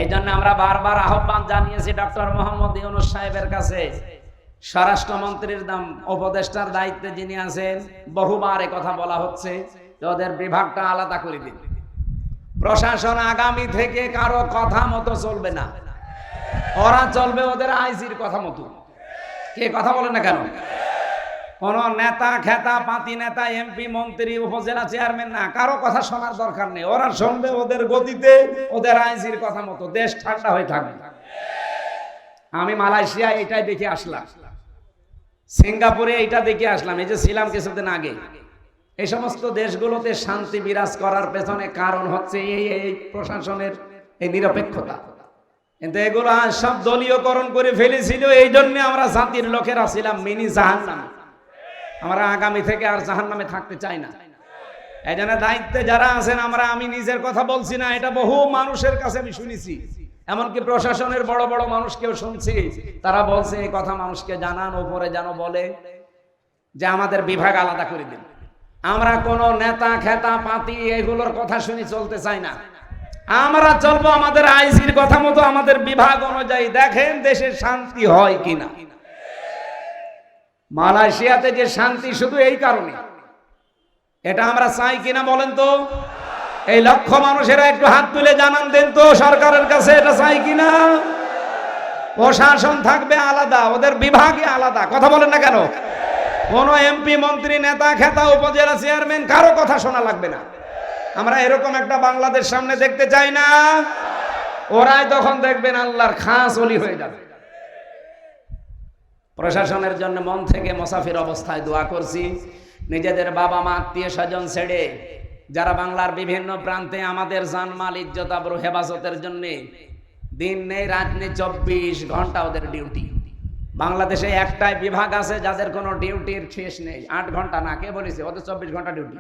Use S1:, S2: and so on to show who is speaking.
S1: এই জন্য আমরা বারবার আহ্বান জানিয়েছি ডক্টর মোহাম্মদ ইউনূস সাহেবের কাছে, স্বরাষ্ট্রমন্ত্রীর উপদেষ্টার দায়িত্বে যিনি আছেন, বহুবার এ কথা বলা হচ্ছে যে ওদের বিভাগটা আলাদা করে দিন। প্রশাসন আগামী থেকে কারো কথা মতো চলবে না, ওরা চলবে ওদের আইজির কথা মতো। কে কথা বলে না কেন? কোন নেতা খেতা পাতি নেতা, এমপি, মন্ত্রী, উপজেলা চেয়ারম্যান না, কারো কথা শোনার দরকার নেই। ওরা শুনবে ওদের গতিতে, ওদের আইজির কথা মতো। দেশ ঠান্ডা হয়ে থাকবে। আমি মালয়েশিয়া এটাই দেখে আসলাম, সিঙ্গাপুরে এইটা দেখে আসলাম, এই যে ছিলাম কিছুদিন আগে। এই সমস্ত দেশগুলোতে শান্তি বিরাজ করার পেছনে কারণ হচ্ছে এই প্রশাসনের এই নিরপেক্ষতা। কিন্তু এগুলো সব দলীয়করণ করে ফেলেছিল। এই জন্য আমরা জাতির লোকেরা ছিলাম মিনি জাহান্নামে। আমরা আগামী থেকে আর জাহান্নামে থাকতে চাই না। এই জন্য দায়িত্বে যারা আছেন, আমি নিজের কথা বলছি না, এটা বহু মানুষের কাছে আমি শুনেছি, এমনকি প্রশাসনের বড় বড় মানুষকেও শুনছি। তারা বলছে এই কথা মানুষকে জানান, ওপরে যেন বলে যে আমাদের বিভাগ আলাদা করে দিন। আমরা কোন নেতা খেতা পাতি এগুলোর কথা শুনি চলতে চাই না। আমরা চলবো আমাদের আইজির কথা মতো, আমাদের বিভাগ অনুযায়ী। দেখেন দেশের শান্তি হয় কিনা। মালয়েশিয়াতে যে শান্তি শুধু এই কারণে, এটা আমরা চাই কিনা বলেন তো? এই লক্ষ মানুষেরা একটু হাত তুলে জানান দেন তো সরকারের কাছে, এটা চাই কিনা? প্রশাসন থাকবে আলাদা, ওদের বিভাগে আলাদা। কথা বলেন না কেন? কোন এমপি, মন্ত্রী, নেতা খেতা, উপজেলা চেয়ারম্যান কারো কথা শোনা লাগবে না। আমরা এরকম একটা বাংলাদেশ সামনে দেখতে চাই না। ওরাই তখন দেখবেন আল্লাহর খাস ওলি হয়ে যাবে। প্রশাসনের জন্য মন থেকে মুসাফির অবস্থায় দোয়া করছি। নিজেদের বাবা মা, আত্মীয় স্বজন ছেড়ে যারা বাংলার বিভিন্ন প্রান্তে আমাদের জানমাল, ইজ্জত, আবরু হেফাজতের জন্য দিন নেই রাত নেই 24 ঘন্টা ওদের ডিউটি। বাংলাদেশে একটাই বিভাগ আছে যাদের কোনো ডিউটির শেষ নেই। 8 ঘন্টা না, কে বলেছে? ওদের 24 ঘন্টা ডিউটি।